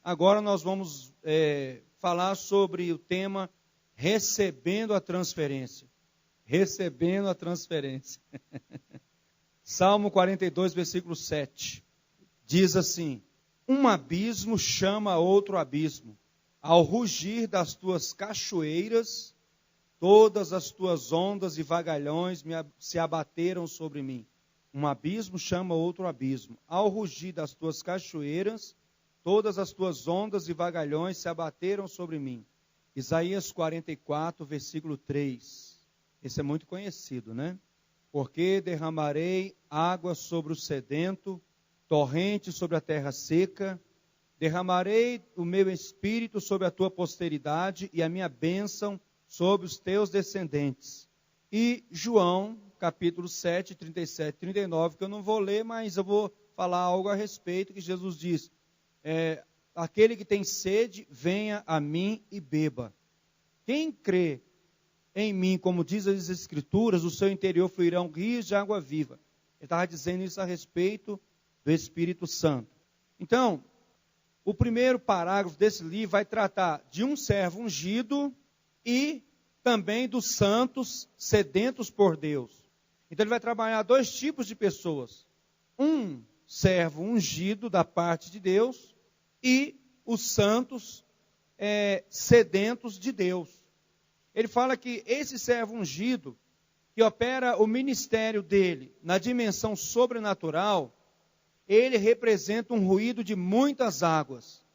Agora nós vamos falar sobre o tema recebendo a transferência. Recebendo a transferência. Salmo 42, versículo 7. Diz assim: um abismo chama outro abismo. Ao rugir das tuas cachoeiras, todas as tuas ondas e vagalhões se abateram sobre mim. Um abismo chama outro abismo. Ao rugir das tuas cachoeiras, todas as tuas ondas e vagalhões se abateram sobre mim. Isaías 44, versículo 3. Esse é muito conhecido, né? Porque derramarei água sobre o sedento, torrente sobre a terra seca, derramarei o meu espírito sobre a tua posteridade e a minha bênção sobre os teus descendentes. E João, capítulo 7, 37, 39, que eu não vou ler, mas eu vou falar algo a respeito, que Jesus diz: aquele que tem sede, venha a mim e beba. Quem crê em mim, como diz as Escrituras, do seu interior fluirão rios de água viva. Ele estava dizendo isso a respeito do Espírito Santo. Então, o primeiro parágrafo desse livro vai tratar de um servo ungido e também dos santos sedentos por Deus. Então ele vai trabalhar dois tipos de pessoas. Um servo ungido da parte de Deus e os santos sedentos de Deus. Ele fala que esse servo ungido, que opera o ministério dele na dimensão sobrenatural, ele representa um ruído de muitas águas.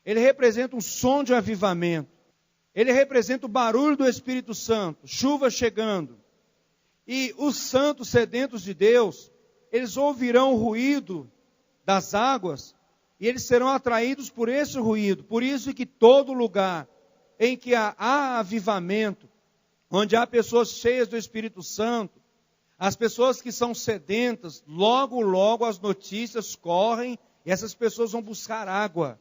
Ele representa um som de avivamento. Ele representa o barulho do Espírito Santo, chuva chegando. E os santos sedentos de Deus, eles ouvirão o ruído das águas e eles serão atraídos por esse ruído. Por isso que todo lugar em que há avivamento, onde há pessoas cheias do Espírito Santo, as pessoas que são sedentas, logo as notícias correm e essas pessoas vão buscar água.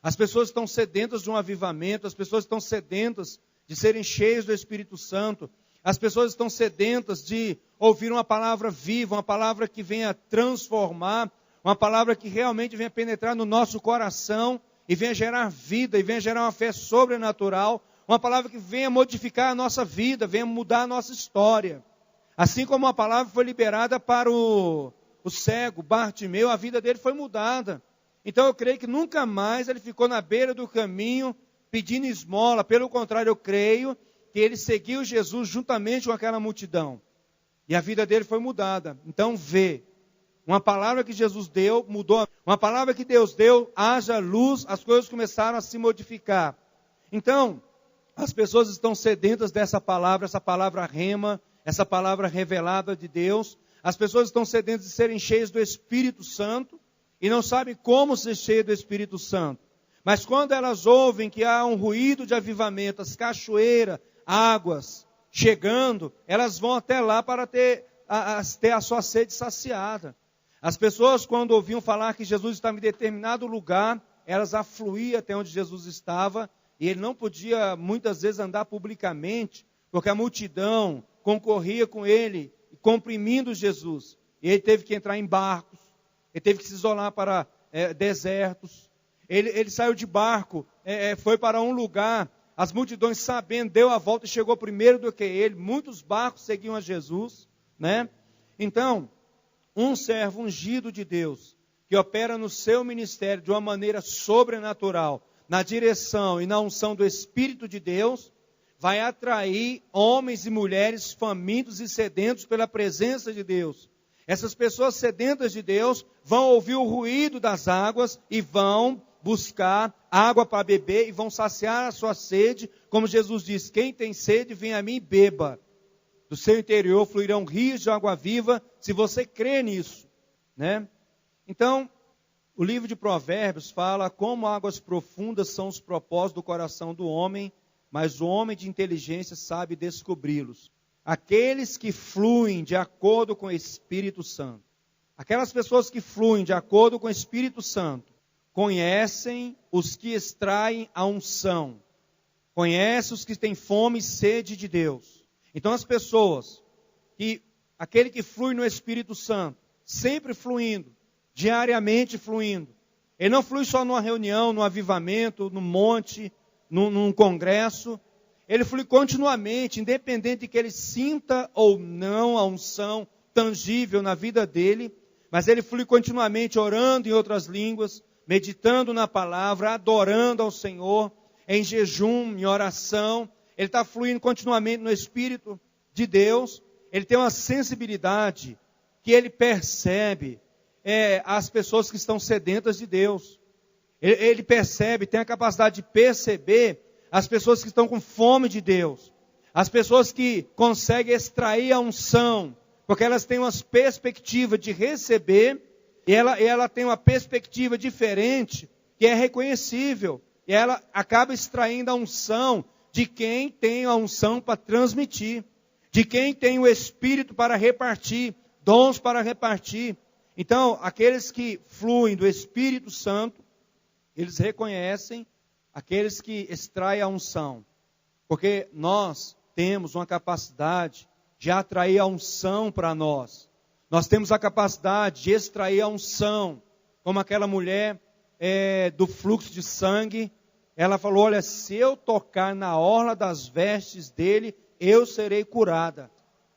As pessoas estão sedentas de um avivamento, as pessoas estão sedentas de serem cheias do Espírito Santo, as pessoas estão sedentas de ouvir uma palavra viva, uma palavra que venha transformar, uma palavra que realmente venha penetrar no nosso coração e venha gerar vida, e venha gerar uma fé sobrenatural, uma palavra que venha modificar a nossa vida, venha mudar a nossa história. Assim como a palavra foi liberada para o cego, Bartimeu, a vida dele foi mudada. Então eu creio que nunca mais ele ficou na beira do caminho pedindo esmola. Pelo contrário, eu creio que ele seguiu Jesus juntamente com aquela multidão. E a vida dele foi mudada. Então vê, uma palavra que Jesus deu, mudou. Uma palavra que Deus deu, haja luz, as coisas começaram a se modificar. Então, as pessoas estão sedentas dessa palavra, essa palavra rema, essa palavra revelada de Deus. As pessoas estão sedentas de serem cheias do Espírito Santo e não sabem como ser cheio do Espírito Santo. Mas quando elas ouvem que há um ruído de avivamento, as cachoeiras, águas chegando, elas vão até lá para ter a sua sede saciada. As pessoas, quando ouviam falar que Jesus estava em determinado lugar, elas afluíam até onde Jesus estava, e ele não podia muitas vezes andar publicamente, porque a multidão concorria com ele, comprimindo Jesus. E ele teve que entrar em barcos, ele teve que se isolar para desertos. Ele saiu de barco, foi para um lugar, as multidões sabendo, deu a volta e chegou primeiro do que ele. Muitos barcos seguiam a Jesus, né? Então, um servo ungido de Deus, que opera no seu ministério de uma maneira sobrenatural, na direção e na unção do Espírito de Deus, vai atrair homens e mulheres famintos e sedentos pela presença de Deus. Essas pessoas sedentas de Deus vão ouvir o ruído das águas e vão buscar água para beber e vão saciar a sua sede, como Jesus diz: quem tem sede, vem a mim e beba. Do seu interior fluirão rios de água viva, se você crê nisso, né? Então, o livro de Provérbios fala como águas profundas são os propósitos do coração do homem, mas o homem de inteligência sabe descobri-los. Aqueles que fluem de acordo com o Espírito Santo. Aquelas pessoas que fluem de acordo com o Espírito Santo, conhecem os que extraem a unção. Conhecem os que têm fome e sede de Deus. Então as pessoas, aquele que flui no Espírito Santo, sempre fluindo, diariamente fluindo, Ele não flui só numa reunião, num avivamento, num monte, num congresso. Ele flui continuamente, independente de que ele sinta ou não a unção tangível na vida dele. Mas ele flui continuamente orando em outras línguas, meditando na palavra, adorando ao Senhor, em jejum, em oração. Ele está fluindo continuamente no Espírito de Deus. Ele tem uma sensibilidade que ele percebe as pessoas que estão sedentas de Deus. Ele percebe, tem a capacidade de perceber as pessoas que estão com fome de Deus. As pessoas que conseguem extrair a unção, porque elas têm uma perspectiva de receber, e ela tem uma perspectiva diferente, que é reconhecível. E ela acaba extraindo a unção de quem tem a unção para transmitir, de quem tem o Espírito para repartir, dons para repartir. Então, aqueles que fluem do Espírito Santo, eles reconhecem aqueles que extraem a unção. Porque nós temos uma capacidade de atrair a unção para nós. Nós temos a capacidade de extrair a unção. Como aquela mulher do fluxo de sangue, ela falou, olha, se eu tocar na orla das vestes dele, eu serei curada.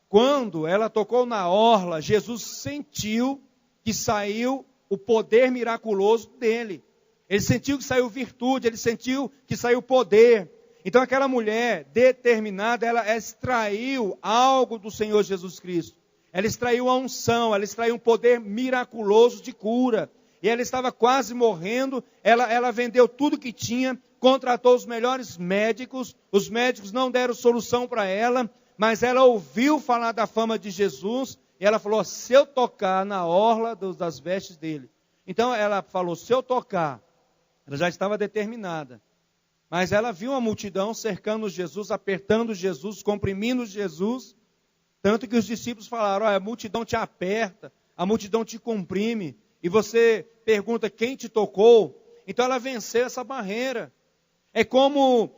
Quando ela tocou na orla, Jesus sentiu que saiu o poder miraculoso dele. Ele sentiu que saiu virtude, ele sentiu que saiu poder. Então aquela mulher determinada, ela extraiu algo do Senhor Jesus Cristo. Ela extraiu a unção, ela extraiu um poder miraculoso de cura. E ela estava quase morrendo, ela vendeu tudo que tinha, contratou os melhores médicos, os médicos não deram solução para ela, mas ela ouviu falar da fama de Jesus, e ela falou, se eu tocar na orla das vestes dele. Então ela falou, se eu tocar, ela já estava determinada. Mas ela viu uma multidão cercando Jesus, apertando Jesus, comprimindo Jesus. Tanto que os discípulos falaram, a multidão te aperta, a multidão te comprime. E você pergunta quem te tocou. Então ela venceu essa barreira. É como,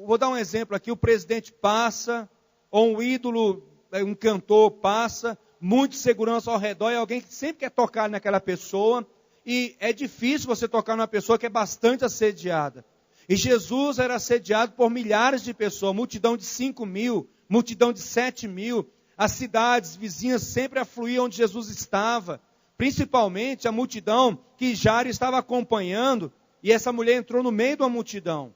vou dar um exemplo aqui, o presidente passa, ou um ídolo, um cantor passa, muita segurança ao redor, e alguém que sempre quer tocar naquela pessoa. E é difícil você tocar numa pessoa que é bastante assediada. E Jesus era assediado por milhares de pessoas, multidão de 5.000, multidão de 7.000. As cidades vizinhas sempre afluíam onde Jesus estava. Principalmente a multidão que Jairo estava acompanhando. E essa mulher entrou no meio de uma multidão.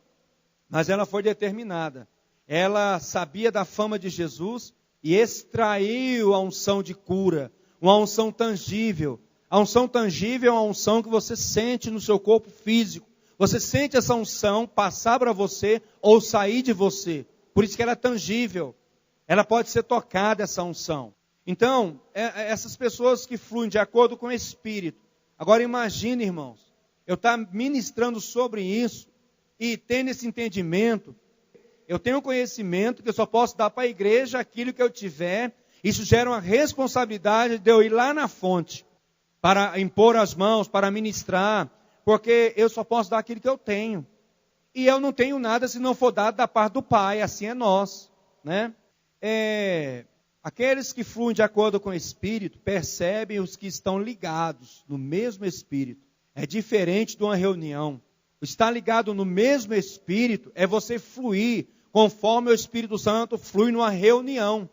Mas ela foi determinada. Ela sabia da fama de Jesus e extraiu a unção de cura. Uma unção tangível. A unção tangível é uma unção que você sente no seu corpo físico. Você sente essa unção passar para você ou sair de você. Por isso que ela é tangível. Ela pode ser tocada, essa unção. Então, essas pessoas que fluem de acordo com o Espírito. Agora imagine, irmãos, eu estar ministrando sobre isso e tendo esse entendimento. Eu tenho conhecimento que eu só posso dar para a igreja aquilo que eu tiver. Isso gera uma responsabilidade de eu ir lá na fonte para impor as mãos, para ministrar, porque eu só posso dar aquilo que eu tenho. E eu não tenho nada se não for dado da parte do Pai, assim é nós, né? Aqueles que fluem de acordo com o Espírito, percebem os que estão ligados no mesmo Espírito. É diferente de uma reunião. Estar ligado no mesmo Espírito é você fluir conforme o Espírito Santo flui numa reunião.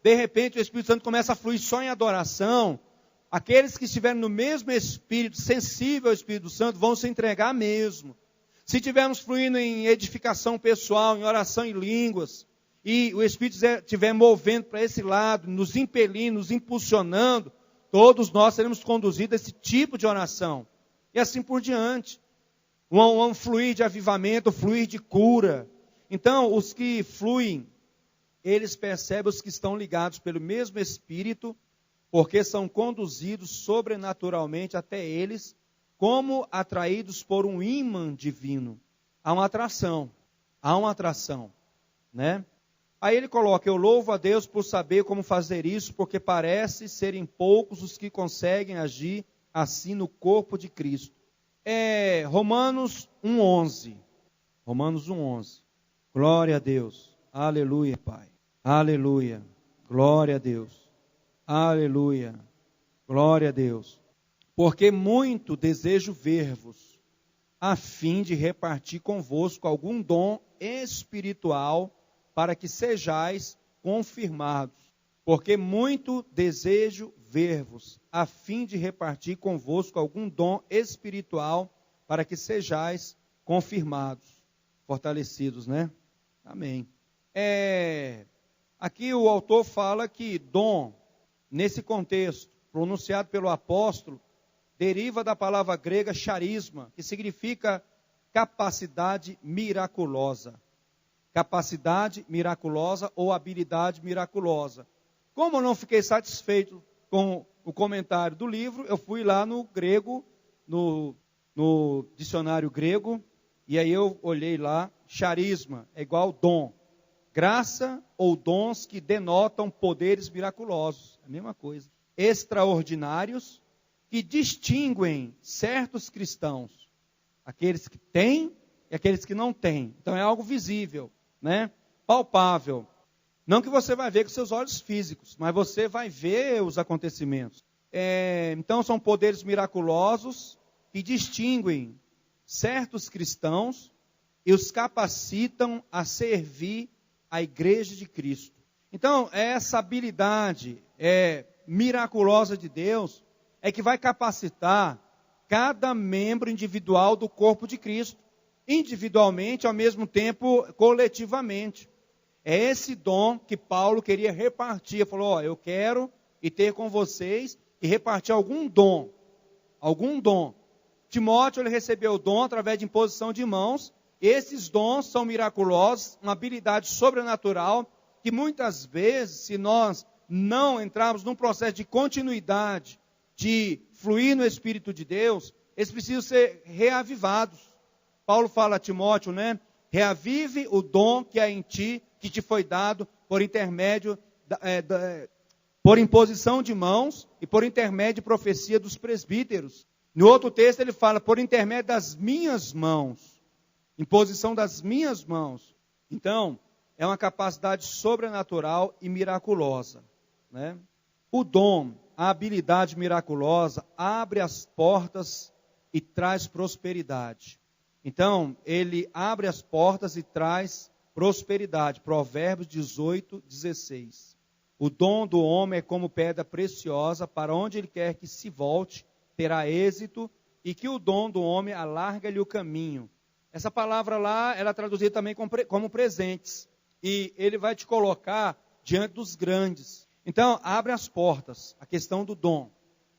De repente o Espírito Santo começa a fluir só em adoração. Aqueles que estiverem no mesmo Espírito, sensível ao Espírito Santo, vão se entregar mesmo. Se estivermos fluindo em edificação pessoal, em oração em línguas, e o Espírito estiver movendo para esse lado, nos impelindo, nos impulsionando, todos nós seremos conduzidos a esse tipo de oração. E assim por diante. Um fluir de avivamento, um fluir de cura. Então, os que fluem, eles percebem os que estão ligados pelo mesmo Espírito, porque são conduzidos sobrenaturalmente até eles, como atraídos por um ímã divino. Há uma atração, né? Aí ele coloca, eu louvo a Deus por saber como fazer isso, porque parece serem poucos os que conseguem agir assim no corpo de Cristo. Romanos 1:11. Romanos 1:11. Glória a Deus. Aleluia, Pai. Aleluia. Glória a Deus. Aleluia. Glória a Deus. porque muito desejo ver-vos, a fim de repartir convosco algum dom espiritual, para que sejais confirmados. Porque muito desejo ver-vos, a fim de repartir convosco algum dom espiritual, para que sejais confirmados, fortalecidos, né? Amém. Aqui o autor fala que dom, nesse contexto, pronunciado pelo apóstolo, deriva da palavra grega charisma, que significa capacidade miraculosa. Capacidade miraculosa ou habilidade miraculosa. Como eu não fiquei satisfeito com o comentário do livro, eu fui lá no grego, no dicionário grego, e aí eu olhei lá, charisma é igual dom. Graça ou dons que denotam poderes miraculosos, é a mesma coisa. Extraordinários, que distinguem certos cristãos, aqueles que têm e aqueles que não têm. Então é algo visível, né? Palpável. Não que você vai ver com seus olhos físicos, mas você vai ver os acontecimentos. Então são poderes miraculosos que distinguem certos cristãos e os capacitam a servir a igreja de Cristo. Então essa habilidade miraculosa de Deus é que vai capacitar cada membro individual do corpo de Cristo, individualmente, ao mesmo tempo coletivamente. É esse dom que Paulo queria repartir. Ele falou, eu quero ir ter com vocês e repartir algum dom. Algum dom. Timóteo, ele recebeu o dom através de imposição de mãos. Esses dons são miraculosos, uma habilidade sobrenatural, que muitas vezes, se nós não entrarmos num processo de continuidade, de fluir no Espírito de Deus, eles precisam ser reavivados. Paulo fala a Timóteo, né? Reavive o dom que há em ti, que te foi dado por intermédio, por imposição de mãos e por intermédio de profecia dos presbíteros. No outro texto ele fala, por intermédio das minhas mãos, imposição das minhas mãos. Então, é uma capacidade sobrenatural e miraculosa, né? O dom, a habilidade miraculosa, abre as portas e traz prosperidade. Então, ele abre as portas e traz prosperidade. Provérbios 18, 16. O dom do homem é como pedra preciosa, para onde ele quer que se volte, terá êxito, e que o dom do homem alarga-lhe o caminho. Essa palavra lá, ela é traduzida também como presentes. E ele vai te colocar diante dos grandes. Então, abre as portas, a questão do dom.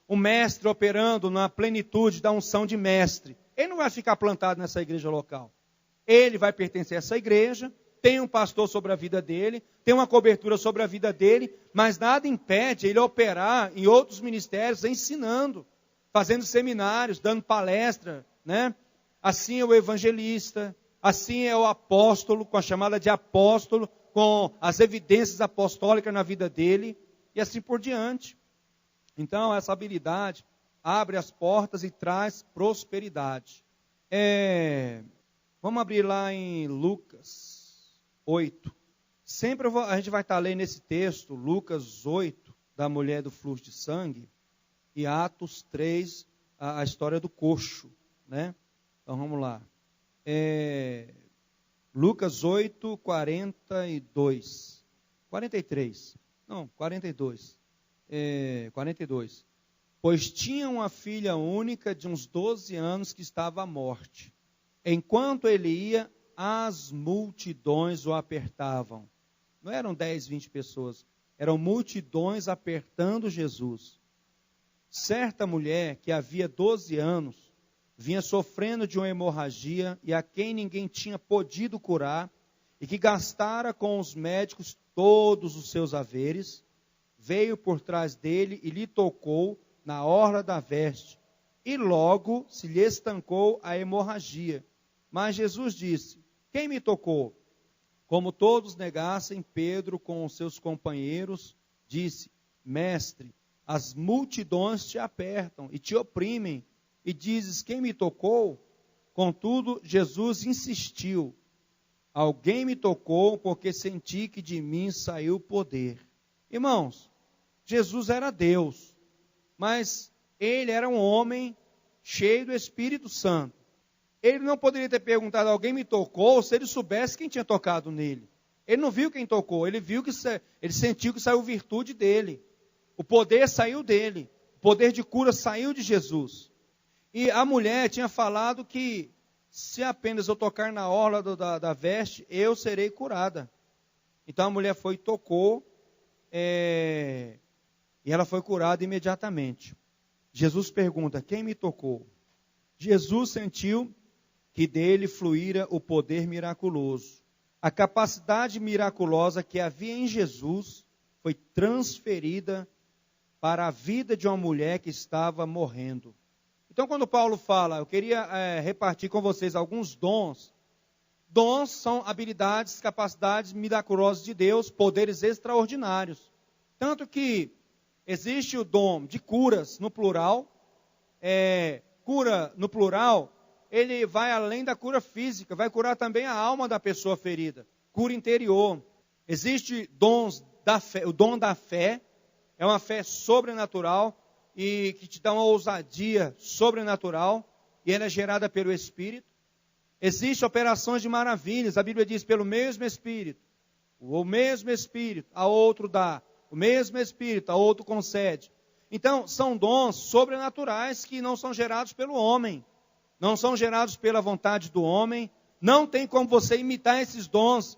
O mestre operando na plenitude da unção de mestre. Ele não vai ficar plantado nessa igreja local. Ele vai pertencer a essa igreja, tem um pastor sobre a vida dele, tem uma cobertura sobre a vida dele, mas nada impede ele operar em outros ministérios, ensinando, fazendo seminários, dando palestra, né? Assim é o evangelista, assim é o apóstolo, com a chamada de apóstolo, com as evidências apostólicas na vida dele, e assim por diante. Então, essa habilidade abre as portas e traz prosperidade. Vamos abrir lá em Lucas 8. Sempre a gente vai estar lendo esse texto, Lucas 8, da mulher do fluxo de sangue, e Atos 3, a história do coxo, né? Então vamos lá. Lucas 8, 42. 43. Não, 42. 42. Pois tinha uma filha única de uns 12 anos que estava à morte. Enquanto ele ia, as multidões o apertavam. Não eram 10, 20 pessoas. Eram multidões apertando Jesus. Certa mulher que havia 12 anos, vinha sofrendo de uma hemorragia e a quem ninguém tinha podido curar, e que gastara com os médicos todos os seus haveres, veio por trás dele e lhe tocou na orla da veste, e logo se lhe estancou a hemorragia. Mas Jesus disse, quem me tocou? Como todos negassem, Pedro com os seus companheiros disse, mestre, as multidões te apertam e te oprimem, e dizes, quem me tocou? Contudo, Jesus insistiu, alguém me tocou porque senti que de mim saiu poder. Irmãos, Jesus era Deus, mas ele era um homem cheio do Espírito Santo. Ele não poderia ter perguntado, alguém me tocou, se ele soubesse quem tinha tocado nele. Ele não viu quem tocou, ele sentiu que saiu virtude dele. O poder saiu dele. O poder de cura saiu de Jesus. E a mulher tinha falado que se apenas eu tocar na orla da veste, eu serei curada. Então a mulher foi e tocou, e ela foi curada imediatamente. Jesus pergunta, quem me tocou? Jesus sentiu que dele fluíra o poder miraculoso. A capacidade miraculosa que havia em Jesus foi transferida para a vida de uma mulher que estava morrendo. Então, quando Paulo fala, eu queria repartir com vocês alguns dons. Dons são habilidades, capacidades miraculosas de Deus, poderes extraordinários. Tanto que existe o dom de curas no plural. Cura no plural, ele vai além da cura física, vai curar também a alma da pessoa ferida. Cura interior. Existe dons da fé, o dom da fé, é uma fé sobrenatural e que te dá uma ousadia sobrenatural, e ela é gerada pelo Espírito. Existem operações de maravilhas, a Bíblia diz, pelo mesmo Espírito. O mesmo Espírito a outro dá, o mesmo Espírito a outro concede. Então, são dons sobrenaturais que não são gerados pelo homem, não são gerados pela vontade do homem, não tem como você imitar esses dons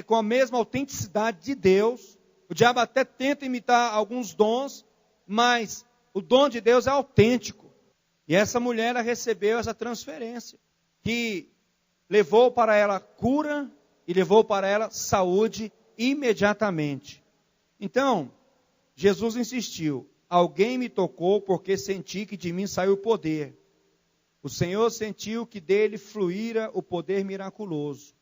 com a mesma autenticidade de Deus. O diabo até tenta imitar alguns dons, mas o dom de Deus é autêntico. E essa mulher ela recebeu essa transferência, que levou para ela cura e levou para ela saúde imediatamente. Então, Jesus insistiu, alguém me tocou porque senti que de mim saiu o poder. O Senhor sentiu que dele fluíra o poder miraculoso.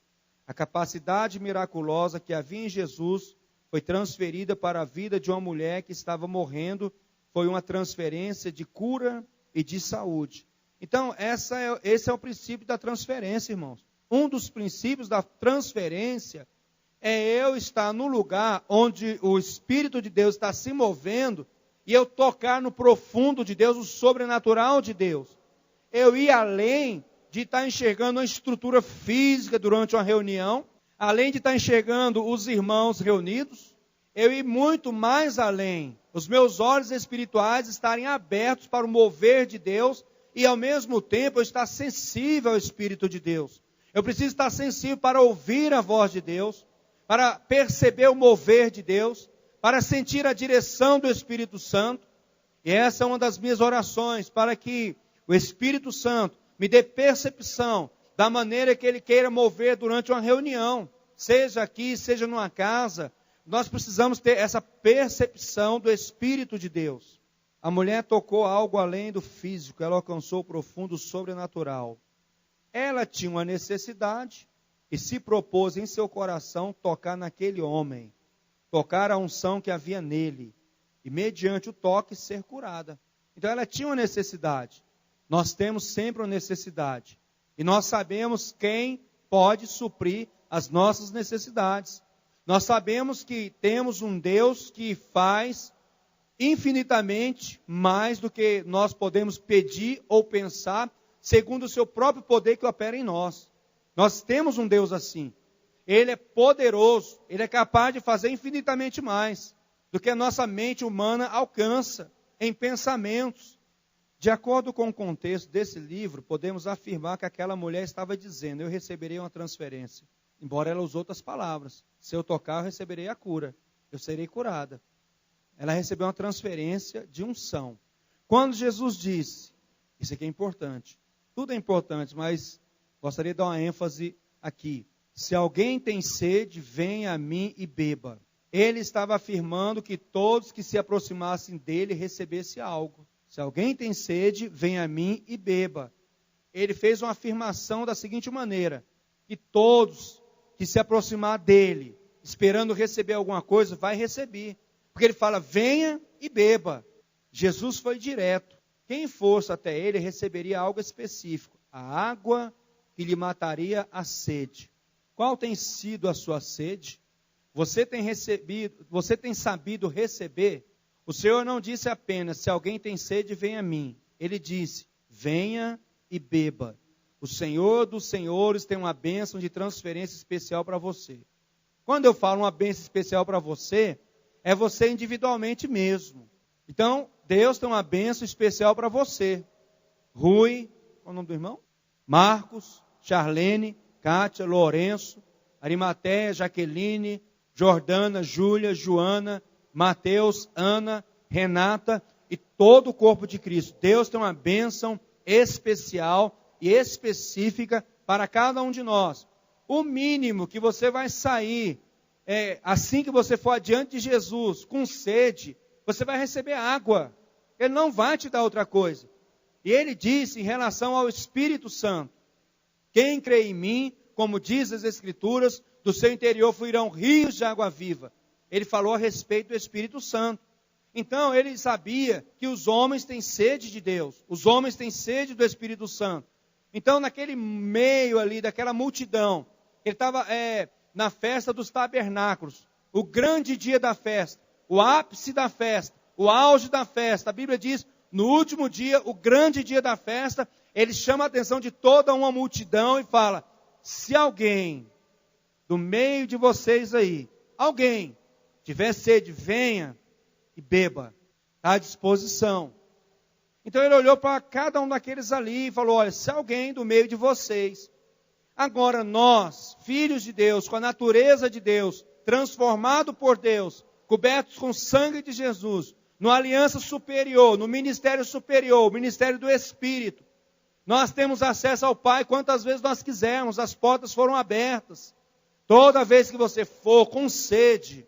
A capacidade miraculosa que havia em Jesus foi transferida para a vida de uma mulher que estava morrendo. Foi uma transferência de cura e de saúde. Então, esse é o princípio da transferência, irmãos. Um dos princípios da transferência é eu estar no lugar onde o Espírito de Deus está se movendo e eu tocar no profundo de Deus, o sobrenatural de Deus. Eu ir além de estar enxergando uma estrutura física durante uma reunião, além de estar enxergando os irmãos reunidos, eu ir muito mais além. Os meus olhos espirituais estarem abertos para o mover de Deus e ao mesmo tempo eu estar sensível ao Espírito de Deus. Eu preciso estar sensível para ouvir a voz de Deus, para perceber o mover de Deus, para sentir a direção do Espírito Santo. E essa é uma das minhas orações, para que o Espírito Santo me dê percepção da maneira que Ele queira mover durante uma reunião, seja aqui, seja numa casa. Nós precisamos ter essa percepção do Espírito de Deus. A mulher tocou algo além do físico, ela alcançou o profundo sobrenatural. Ela tinha uma necessidade e se propôs em seu coração tocar naquele homem, tocar a unção que havia nele, e mediante o toque ser curada. Então ela tinha uma necessidade. Nós temos sempre uma necessidade. E nós sabemos quem pode suprir as nossas necessidades. Nós sabemos que temos um Deus que faz infinitamente mais do que nós podemos pedir ou pensar, segundo o seu próprio poder que opera em nós. Nós temos um Deus assim. Ele é poderoso, Ele é capaz de fazer infinitamente mais do que a nossa mente humana alcança em pensamentos. De acordo com o contexto desse livro, podemos afirmar que aquela mulher estava dizendo, eu receberei uma transferência. Embora ela usou outras palavras. Se eu tocar, eu receberei a cura. Eu serei curada. Ela recebeu uma transferência de unção. Quando Jesus disse, isso aqui é importante. Tudo é importante, mas gostaria de dar uma ênfase aqui. Se alguém tem sede, venha a mim e beba. Ele estava afirmando que todos que se aproximassem dele recebessem algo. Se alguém tem sede, venha a mim e beba. Ele fez uma afirmação da seguinte maneira, que todos que se aproximar dele, esperando receber alguma coisa, vai receber. Porque ele fala, venha e beba. Jesus foi direto. Quem fosse até ele receberia algo específico. A água que lhe mataria a sede. Qual tem sido a sua sede? Você tem sabido receber O Senhor não disse apenas, se alguém tem sede, venha a mim. Ele disse, venha e beba. O Senhor dos Senhores tem uma bênção de transferência especial para você. Quando eu falo uma bênção especial para você, é você individualmente mesmo. Então, Deus tem uma bênção especial para você. Rui, qual é o nome do irmão? Marcos, Charlene, Kátia, Lourenço, Arimateia, Jaqueline, Jordana, Júlia, Joana, Mateus, Ana, Renata e todo o corpo de Cristo. Deus tem uma bênção especial e específica para cada um de nós. O mínimo que você vai sair, assim que você for adiante de Jesus, com sede, você vai receber água. Ele não vai te dar outra coisa. E ele disse em relação ao Espírito Santo, quem crê em mim, como diz as Escrituras, do seu interior fluirão rios de água viva. Ele falou a respeito do Espírito Santo. Então ele sabia que os homens têm sede de Deus, os homens têm sede do Espírito Santo. Então naquele meio ali, daquela multidão, ele estava na festa dos tabernáculos, o grande dia da festa, o ápice da festa, o auge da festa. A Bíblia diz, no último dia, o grande dia da festa, ele chama a atenção de toda uma multidão e fala, se alguém do meio de vocês aí, alguém tiver sede, venha e beba, está à disposição. Então ele olhou para cada um daqueles ali e falou, olha, se alguém do meio de vocês, agora nós, filhos de Deus, com a natureza de Deus, transformado por Deus, cobertos com o sangue de Jesus, numa aliança superior, no ministério superior, o ministério do Espírito, nós temos acesso ao Pai quantas vezes nós quisermos, as portas foram abertas. Toda vez que você for com sede,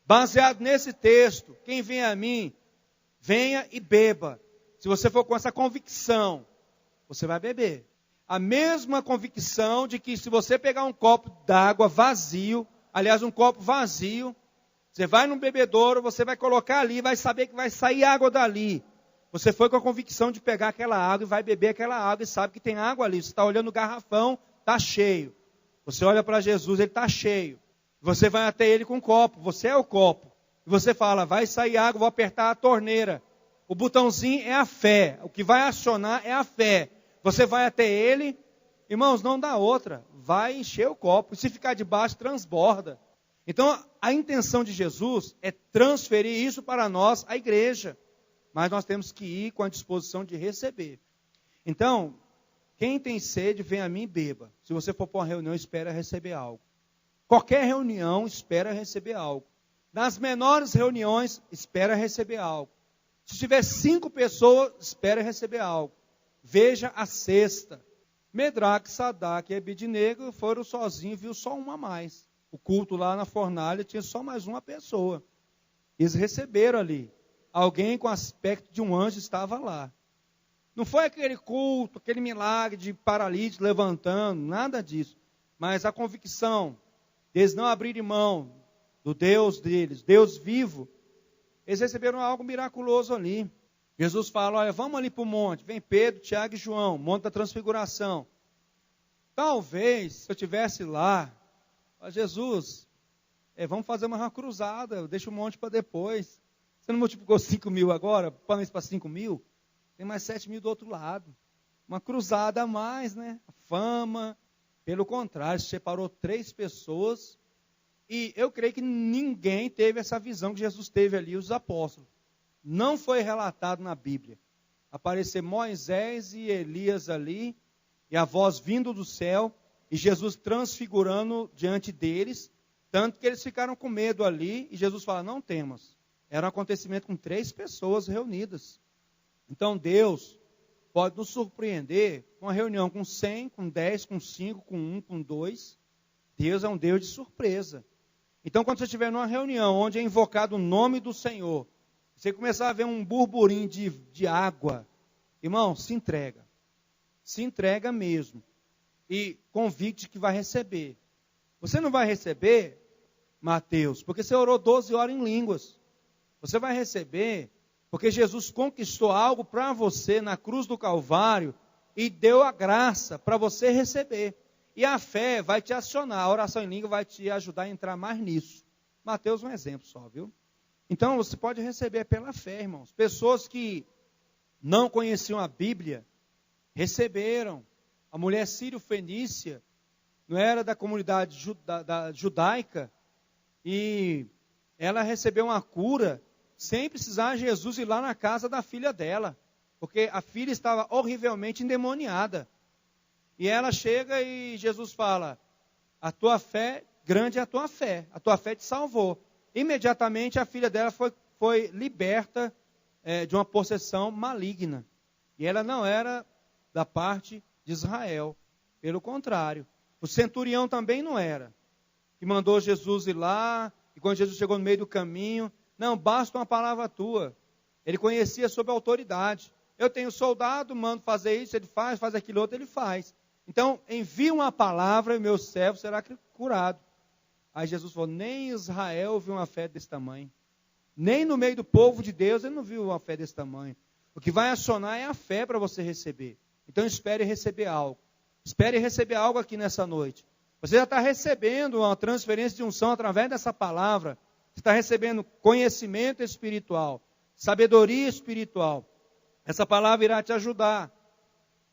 baseado nesse texto, quem vem a mim, venha e beba. Se você for com essa convicção, você vai beber. A mesma convicção de que se você pegar um copo d'água vazio, aliás, um copo vazio, você vai num bebedouro, você vai colocar ali, vai saber que vai sair água dali. Você foi com a convicção de pegar aquela água e vai beber aquela água e sabe que tem água ali. Você está olhando o garrafão, está cheio. Você olha para Jesus, ele está cheio. Você vai até ele com um copo, você é o copo. E você fala, vai sair água, vou apertar a torneira. O botãozinho é a fé, o que vai acionar é a fé. Você vai até ele, irmãos, não dá outra, vai encher o copo. E se ficar debaixo, transborda. Então, a intenção de Jesus é transferir isso para nós, a igreja. Mas nós temos que ir com a disposição de receber. Então, quem tem sede, vem a mim e beba. Se você for para uma reunião, espera receber algo. Qualquer reunião, espera receber algo. Nas menores reuniões, espera receber algo. Se tiver 5 pessoas, espera receber algo. Veja a sexta. Medraque, Sadraque e Abednego foram sozinhos, viu só uma a mais. O culto lá na fornalha tinha só mais uma pessoa. Eles receberam ali. Alguém com aspecto de um anjo estava lá. Não foi aquele culto, aquele milagre de paralítico levantando, nada disso. Mas a convicção deles não abrirem mão do Deus deles, Deus vivo, eles receberam algo miraculoso ali. Jesus fala, olha, vamos ali para o monte. Vem Pedro, Tiago e João, monte da transfiguração. Talvez, se eu estivesse lá, Jesus, vamos fazer uma cruzada, deixa o monte para depois. Você não multiplicou 5.000 agora, põe isso para 5.000? Tem mais 7.000 do outro lado. Uma cruzada a mais, né? A fama. Pelo contrário, separou 3 pessoas. E eu creio que ninguém teve essa visão que Jesus teve ali, os apóstolos. Não foi relatado na Bíblia. Aparecer Moisés e Elias ali, e a voz vindo do céu, e Jesus transfigurando diante deles, tanto que eles ficaram com medo ali, e Jesus fala, não temas. Era um acontecimento com 3 pessoas reunidas. Então Deus pode nos surpreender com uma reunião com 100, com 10, com 5, com 1, com 2. Deus é um Deus de surpresa. Então quando você estiver numa reunião onde é invocado o nome do Senhor, você começar a ver um burburinho de água, irmão, se entrega. Se entrega mesmo. E convicte que vai receber. Você não vai receber, Mateus, porque você orou 12 horas em línguas. Você vai receber porque Jesus conquistou algo para você na cruz do Calvário e deu a graça para você receber. E a fé vai te acionar, a oração em língua vai te ajudar a entrar mais nisso. Mateus é um exemplo só, viu? Então, você pode receber pela fé, irmãos. Pessoas que não conheciam a Bíblia, receberam. A mulher sírio-fenícia, não era da comunidade judaica, e ela recebeu uma cura, sem precisar Jesus ir lá na casa da filha dela, porque a filha estava horrivelmente endemoniada. E ela chega e Jesus fala, a tua fé, grande é a tua fé te salvou. Imediatamente a filha dela foi liberta de uma possessão maligna. E ela não era da parte de Israel, pelo contrário. O centurião também não era, que mandou Jesus ir lá, e quando Jesus chegou no meio do caminho, não, basta uma palavra tua. Ele conhecia sob autoridade. Eu tenho soldado, mando fazer isso, ele faz aquilo outro, ele faz. Então, envia uma palavra e meu servo será curado. Aí Jesus falou, nem Israel viu uma fé desse tamanho. Nem no meio do povo de Deus ele não viu uma fé desse tamanho. O que vai acionar é a fé para você receber. Então, espere receber algo. Espere receber algo aqui nessa noite. Você já está recebendo uma transferência de unção através dessa palavra. Você está recebendo conhecimento espiritual, sabedoria espiritual. Essa palavra irá te ajudar.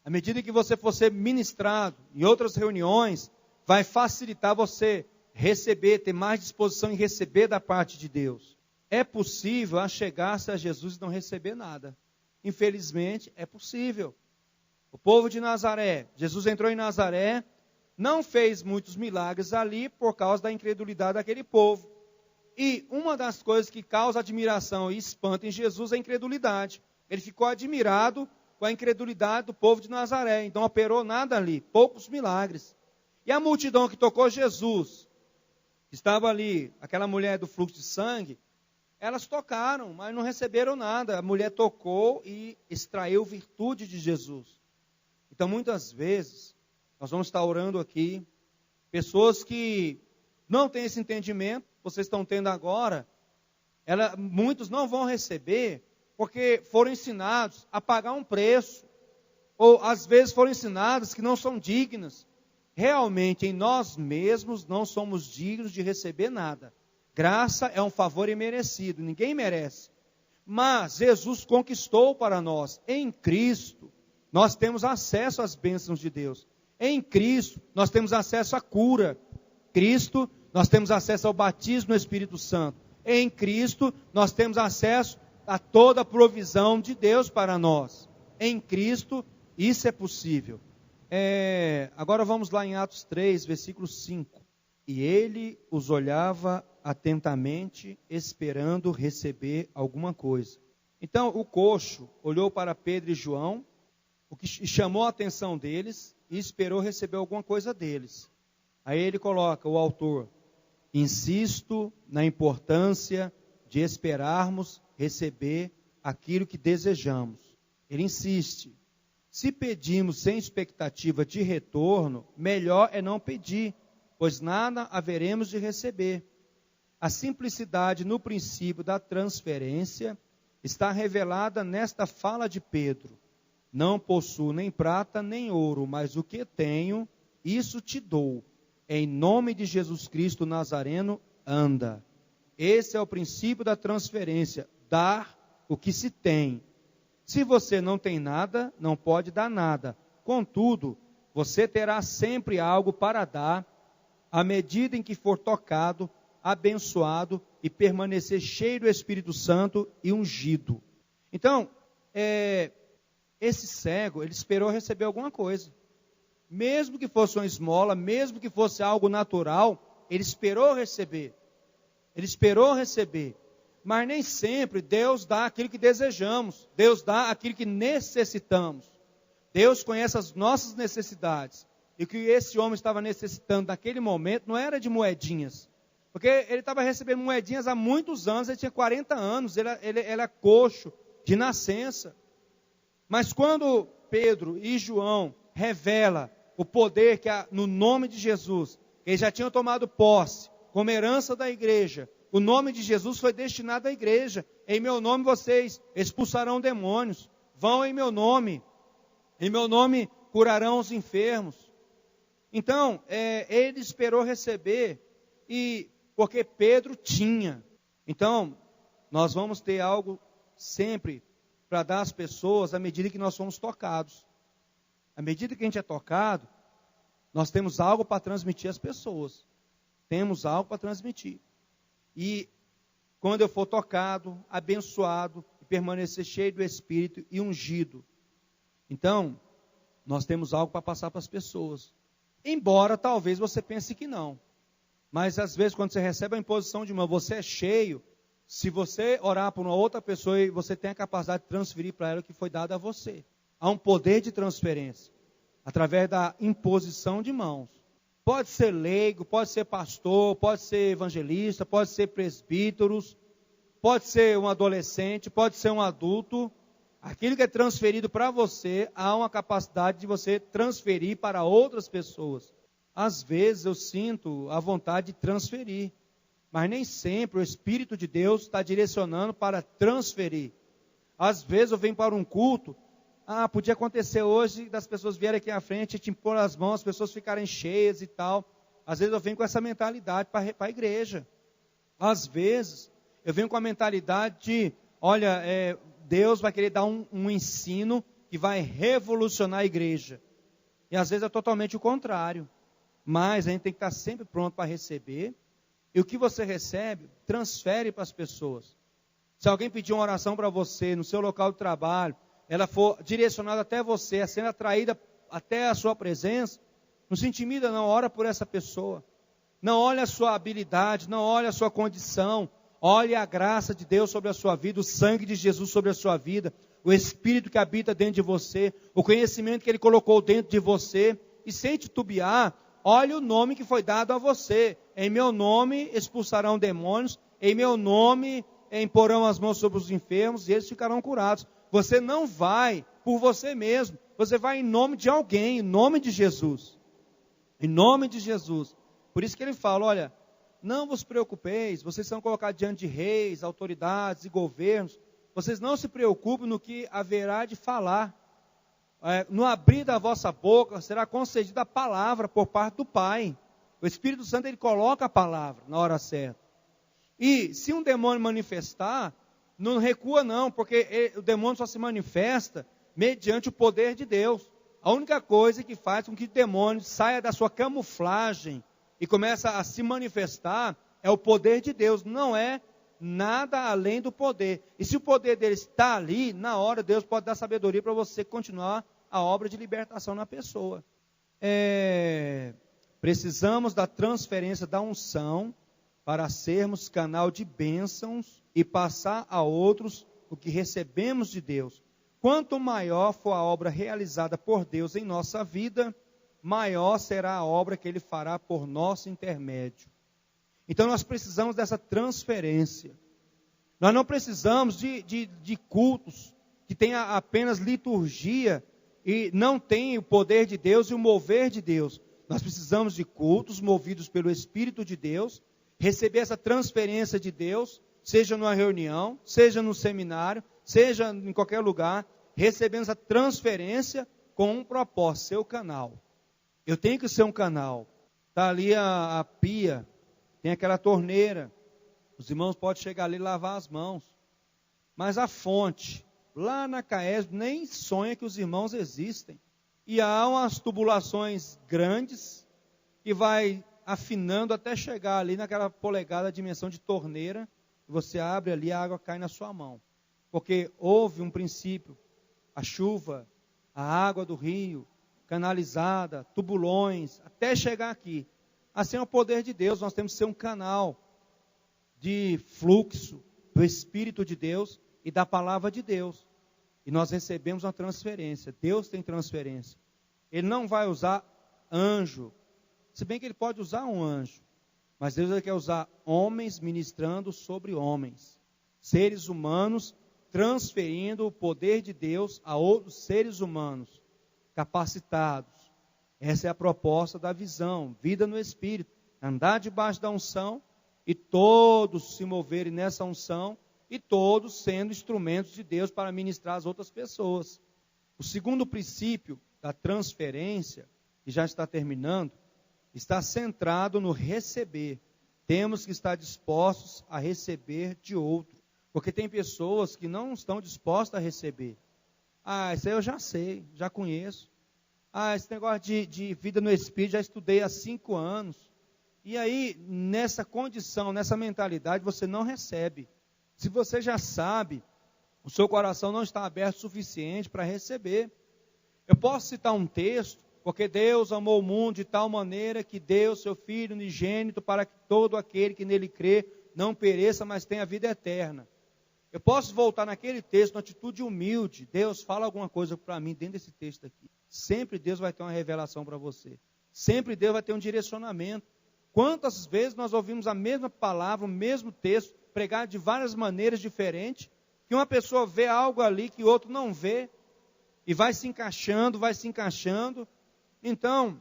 À medida que você for ser ministrado em outras reuniões, vai facilitar você receber, ter mais disposição em receber da parte de Deus. É possível achegar-se a Jesus e não receber nada. Infelizmente, é possível. O povo de Nazaré, Jesus entrou em Nazaré, não fez muitos milagres ali por causa da incredulidade daquele povo. E uma das coisas que causa admiração e espanto em Jesus é a incredulidade. Ele ficou admirado com a incredulidade do povo de Nazaré. Então, não operou nada ali, poucos milagres. E a multidão que tocou Jesus, que estava ali, aquela mulher do fluxo de sangue, elas tocaram, mas não receberam nada. A mulher tocou e extraiu virtude de Jesus. Então, muitas vezes, nós vamos estar orando aqui, pessoas que não têm esse entendimento, vocês estão tendo agora, muitos não vão receber, porque foram ensinados a pagar um preço, ou às vezes foram ensinados que não são dignas. Realmente, em nós mesmos, não somos dignos de receber nada. Graça é um favor imerecido, ninguém merece. Mas Jesus conquistou para nós, em Cristo, nós temos acesso às bênçãos de Deus. Em Cristo, nós temos acesso à cura. Cristo, nós temos acesso ao batismo no Espírito Santo. Em Cristo, nós temos acesso a toda a provisão de Deus para nós. Em Cristo, isso é possível. Agora vamos lá em Atos 3, versículo 5. E ele os olhava atentamente, esperando receber alguma coisa. Então, o coxo olhou para Pedro e João, o que chamou a atenção deles, e esperou receber alguma coisa deles. Aí ele coloca, o autor, insisto na importância de esperarmos receber aquilo que desejamos. Ele insiste, se pedimos sem expectativa de retorno, melhor é não pedir, pois nada haveremos de receber. A simplicidade no princípio da transferência está revelada nesta fala de Pedro. Não possuo nem prata nem ouro, mas o que tenho, isso te dou. Em nome de Jesus Cristo Nazareno, anda. Esse é o princípio da transferência, dar o que se tem. Se você não tem nada, não pode dar nada. Contudo, você terá sempre algo para dar, à medida em que for tocado, abençoado e permanecer cheio do Espírito Santo e ungido. Então, esse cego, ele esperou receber alguma coisa. Mesmo que fosse uma esmola, mesmo que fosse algo natural, ele esperou receber. Ele esperou receber. Mas nem sempre Deus dá aquilo que desejamos. Deus dá aquilo que necessitamos. Deus conhece as nossas necessidades. E o que esse homem estava necessitando naquele momento não era de moedinhas. Porque ele estava recebendo moedinhas há muitos anos, ele tinha 40 anos, ele era coxo de nascença. Mas quando Pedro e João revelam o poder que há no nome de Jesus, eles já tinham tomado posse como herança da igreja, o nome de Jesus foi destinado à igreja. Em meu nome vocês expulsarão demônios, vão em meu nome curarão os enfermos. Então, ele esperou receber, porque Pedro tinha. Então, nós vamos ter algo sempre para dar às pessoas à medida que nós somos tocados. À medida que a gente é tocado, nós temos algo para transmitir às pessoas. Temos algo para transmitir. E quando eu for tocado, abençoado, e permanecer cheio do Espírito e ungido, então, nós temos algo para passar para as pessoas. Embora talvez você pense que não. Mas às vezes quando você recebe a imposição de mão, você é cheio, se você orar por uma outra pessoa, você tem a capacidade de transferir para ela o que foi dado a você. Há um poder de transferência, através da imposição de mãos. Pode ser leigo, pode ser pastor, pode ser evangelista, pode ser presbíteros, pode ser um adolescente, pode ser um adulto. Aquilo que é transferido para você, há uma capacidade de você transferir para outras pessoas. Às vezes eu sinto a vontade de transferir, mas nem sempre o Espírito de Deus está direcionando para transferir. Às vezes eu venho para um culto, podia acontecer hoje das pessoas vierem aqui à frente, te impor as mãos, as pessoas ficarem cheias e tal. Às vezes eu venho com essa mentalidade para a igreja. Às vezes eu venho com a mentalidade de, olha, Deus vai querer dar um ensino que vai revolucionar a igreja. E às vezes é totalmente o contrário. Mas a gente tem que estar sempre pronto para receber. E o que você recebe, transfere para as pessoas. Se alguém pedir uma oração para você no seu local de trabalho, ela for direcionada até você, sendo atraída até a sua presença, não se intimida não, ora por essa pessoa. Não olhe a sua habilidade, não olhe a sua condição. Olhe a graça de Deus sobre a sua vida, o sangue de Jesus sobre a sua vida, o Espírito que habita dentro de você, o conhecimento que Ele colocou dentro de você, e sem titubear, olhe o nome que foi dado a você. Em meu nome expulsarão demônios, em meu nome imporão as mãos sobre os enfermos e eles ficarão curados. Você não vai por você mesmo, você vai em nome de alguém, em nome de Jesus. Em nome de Jesus. Por isso que ele fala, olha, não vos preocupeis, vocês são colocados diante de reis, autoridades e governos. Vocês não se preocupem no que haverá de falar. No abrir da vossa boca será concedida a palavra por parte do Pai. O Espírito Santo ele coloca a palavra na hora certa. E se um demônio manifestar, não recua não, porque o demônio só se manifesta mediante o poder de Deus. A única coisa que faz com que o demônio saia da sua camuflagem e comece a se manifestar é o poder de Deus, não é nada além do poder. E se o poder dele está ali, na hora Deus pode dar sabedoria para você continuar a obra de libertação na pessoa. Precisamos da transferência da unção para sermos canal de bênçãos e passar a outros o que recebemos de Deus. Quanto maior for a obra realizada por Deus em nossa vida, maior será a obra que Ele fará por nosso intermédio. Então nós precisamos dessa transferência. Nós não precisamos de cultos que tenha apenas liturgia e não tem o poder de Deus e o mover de Deus. Nós precisamos de cultos movidos pelo Espírito de Deus, receber essa transferência de Deus, seja numa reunião, seja no seminário, seja em qualquer lugar, recebendo essa transferência com um propósito, ser o canal. Eu tenho que ser um canal. Está ali a pia, tem aquela torneira. Os irmãos podem chegar ali e lavar as mãos. Mas a fonte, lá na Caesb, nem sonha que os irmãos existem. E há umas tubulações grandes que vai afinando até chegar ali naquela polegada, dimensão de torneira. Você abre ali, a água cai na sua mão. Porque houve um princípio, a chuva, a água do rio, canalizada, tubulões, até chegar aqui. Assim é o poder de Deus, nós temos que ser um canal de fluxo do Espírito de Deus e da palavra de Deus. E nós recebemos uma transferência. Deus tem transferência. Ele não vai usar anjo, se bem que ele pode usar um anjo, mas Deus quer usar homens ministrando sobre homens, seres humanos transferindo o poder de Deus a outros seres humanos capacitados. Essa é a proposta da visão, vida no Espírito, andar debaixo da unção e todos se moverem nessa unção e todos sendo instrumentos de Deus para ministrar as outras pessoas. O segundo princípio da transferência, que já está terminando, está centrado no receber. Temos que estar dispostos a receber de outro. Porque tem pessoas que não estão dispostas a receber. Ah, isso aí eu já sei, já conheço. Ah, esse negócio de vida no Espírito, já estudei há 5 anos. E aí, nessa condição, nessa mentalidade, você não recebe. Se você já sabe, o seu coração não está aberto o suficiente para receber. Eu posso citar um texto, porque Deus amou o mundo de tal maneira que deu seu Filho unigênito para que todo aquele que nele crê não pereça, mas tenha vida eterna. Eu posso voltar naquele texto, na atitude humilde. Deus fala alguma coisa para mim dentro desse texto aqui. Sempre Deus vai ter uma revelação para você. Sempre Deus vai ter um direcionamento. Quantas vezes nós ouvimos a mesma palavra, o mesmo texto, pregado de várias maneiras diferentes, que uma pessoa vê algo ali que o outro não vê, e vai se encaixando, vai se encaixando. Então,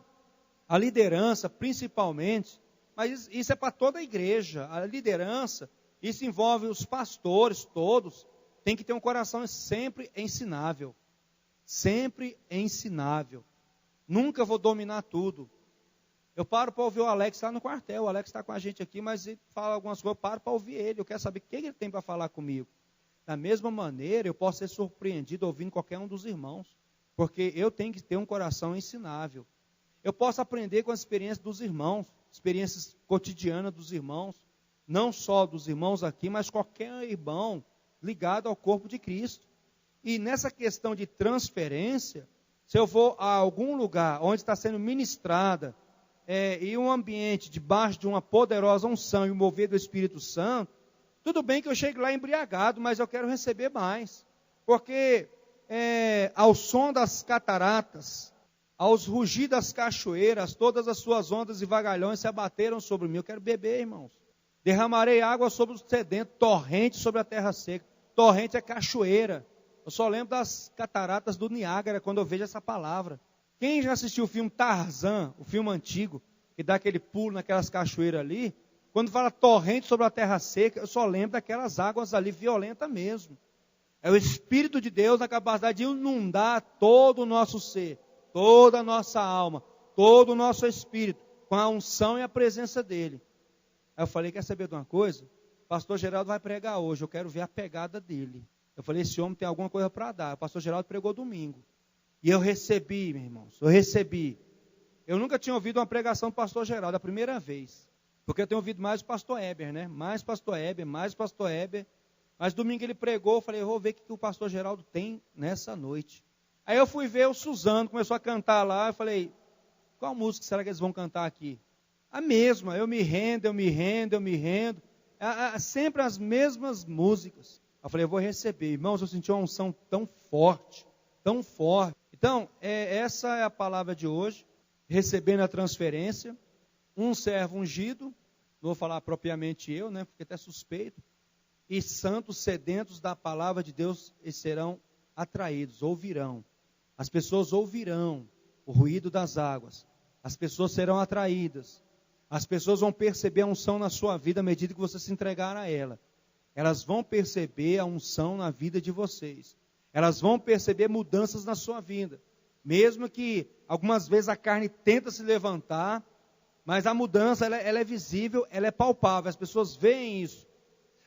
a liderança, principalmente, mas isso é para toda a igreja, a liderança, isso envolve os pastores todos, tem que ter um coração sempre ensinável. Sempre ensinável. Nunca vou dominar tudo. Eu paro para ouvir o Alex lá no quartel. O Alex está com a gente aqui, mas ele fala algumas coisas, eu paro para ouvir ele. Eu quero saber o que ele tem para falar comigo. Da mesma maneira, eu posso ser surpreendido ouvindo qualquer um dos irmãos. Porque eu tenho que ter um coração ensinável. Eu posso aprender com as experiências dos irmãos, experiências cotidianas dos irmãos. Não só dos irmãos aqui, mas qualquer irmão ligado ao corpo de Cristo. E nessa questão de transferência, se eu vou a algum lugar onde está sendo ministrada, e um ambiente debaixo de uma poderosa unção e o mover do Espírito Santo, tudo bem que eu chegue lá embriagado, mas eu quero receber mais. Porque ao som das cataratas, aos rugir das cachoeiras, todas as suas ondas e vagalhões se abateram sobre mim. Eu quero beber, irmãos. Derramarei água sobre os sedentos, torrente sobre a terra seca. Torrente é cachoeira. Eu só lembro das cataratas do Niágara quando eu vejo essa palavra. Quem já assistiu o filme Tarzan, o filme antigo, que dá aquele pulo naquelas cachoeiras ali, quando fala torrente sobre a terra seca, eu só lembro daquelas águas ali violentas mesmo. É o Espírito de Deus na capacidade de inundar todo o nosso ser, toda a nossa alma, todo o nosso espírito, com a unção e a presença dele. Aí eu falei, quer saber de uma coisa? O pastor Geraldo vai pregar hoje, eu quero ver a pegada dele. Eu falei, esse homem tem alguma coisa para dar. O pastor Geraldo pregou domingo. E eu recebi, meus irmãos, eu recebi. Eu nunca tinha ouvido uma pregação do pastor Geraldo, a primeira vez. Porque eu tenho ouvido mais o pastor Heber, né? Mais pastor Heber. Mas domingo ele pregou, eu falei, eu vou ver o que o pastor Geraldo tem nessa noite. Aí eu fui ver o Suzano, começou a cantar lá, eu falei, qual música será que eles vão cantar aqui? A mesma, eu me rendo. Sempre as mesmas músicas. Eu falei, eu vou receber. Irmãos, eu senti uma unção tão forte, tão forte. Então, essa é a palavra de hoje, recebendo a transferência. Um servo ungido, não vou falar propriamente eu, né, porque até suspeito, e santos sedentos da palavra de Deus, eles serão atraídos, ouvirão. As pessoas ouvirão o ruído das águas. As pessoas serão atraídas. As pessoas vão perceber a unção na sua vida à medida que você se entregar a ela. Elas vão perceber a unção na vida de vocês. Elas vão perceber mudanças na sua vida. Mesmo que algumas vezes a carne tenta se levantar, mas a mudança ela é visível, ela é palpável. As pessoas veem isso.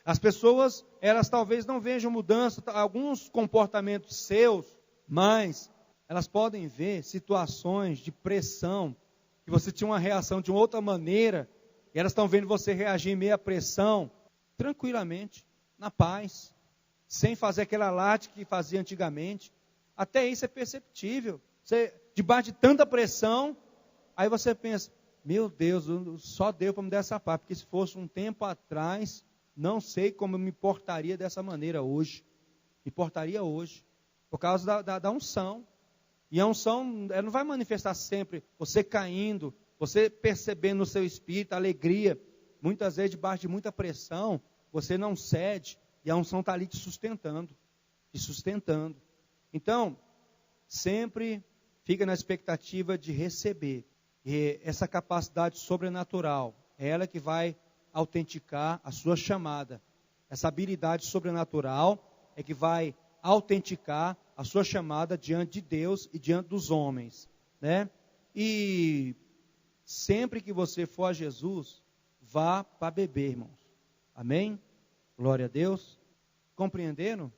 As pessoas, elas talvez não vejam mudança, alguns comportamentos seus, mas elas podem ver situações de pressão, que você tinha uma reação de uma outra maneira, e elas estão vendo você reagir em meio à pressão, tranquilamente, na paz, sem fazer aquele alarde que fazia antigamente. Até isso é perceptível. Você, debaixo de tanta pressão, aí você pensa, meu Deus, só Deus para me dar essa paz, porque se fosse um tempo atrás, não sei como eu me portaria dessa maneira hoje. Me portaria hoje, por causa da unção. E a unção, ela não vai manifestar sempre você caindo, você percebendo no seu espírito a alegria. Muitas vezes, debaixo de muita pressão, você não cede, e a unção está ali te sustentando. Então, sempre fica na expectativa de receber. E essa capacidade sobrenatural, é ela que vai autenticar a sua chamada. Essa habilidade sobrenatural é que vai autenticar a sua chamada diante de Deus e diante dos homens, né? E sempre que você for a Jesus, vá para beber, irmãos. Amém? Glória a Deus. Compreenderam?